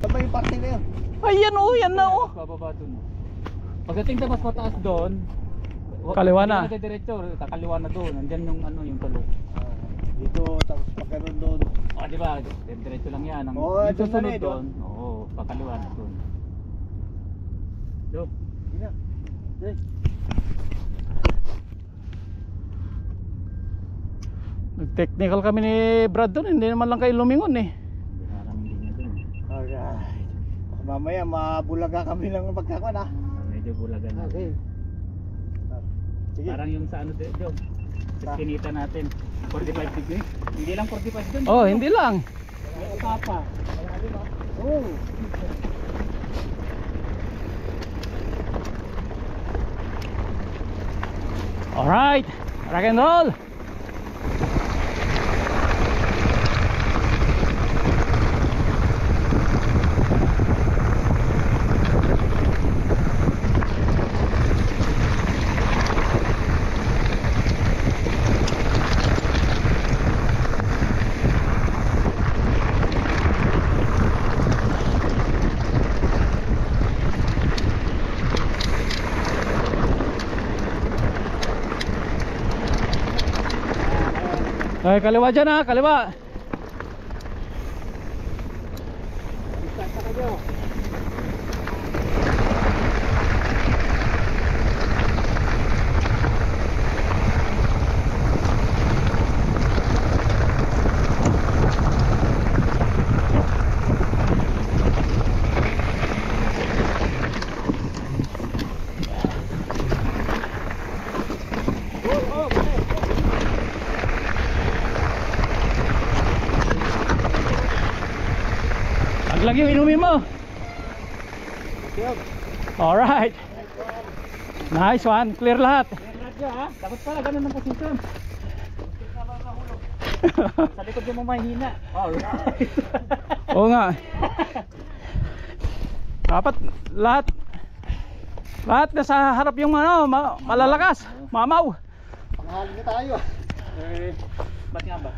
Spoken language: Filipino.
Tama yung parte na yun. Ayan oh, yan na oh. Bababa dun. Pagdating na mas mataas doon, Kaliwa na. Hindi na diretso, kakaliwa na doon. Nandiyan yung ano, yung tulo. Dito, tapos pagkaroon doon. Oh, di ba? Diretso lang yan. Ang Oo, yung ito na susunod rin, doon, oo, kakaliwa na doon. Yo. Hindi na. Okay. Nag-technical kami ni Brad doon, hindi naman lang kayo lumingon eh. Hindi na kami din na doon. Alright. Baka mamaya mabulaga kami lang ng pagkakuan ha. Medyo bulagan na. Okay. Sige. Parang yung sa ano doon, sa kinita natin, 45 degree. Hindi lang 45 doon. Oh, hindi lang. May upapa. Oh. Alright, rock and roll. Ay, kaliwa dyan ha, kaliwa. Distansya kayo. Aglag yung inumin mo. Alright. Nice one, clear lahat. Radyo ha, dapat pala ganun ang posisyon. Sa likod mo mahina. Alright. Oo nga. Dapat lahat nasa harap yung ano, malalakas, mamaw. Pangalan na tayo. Ba't nga ba?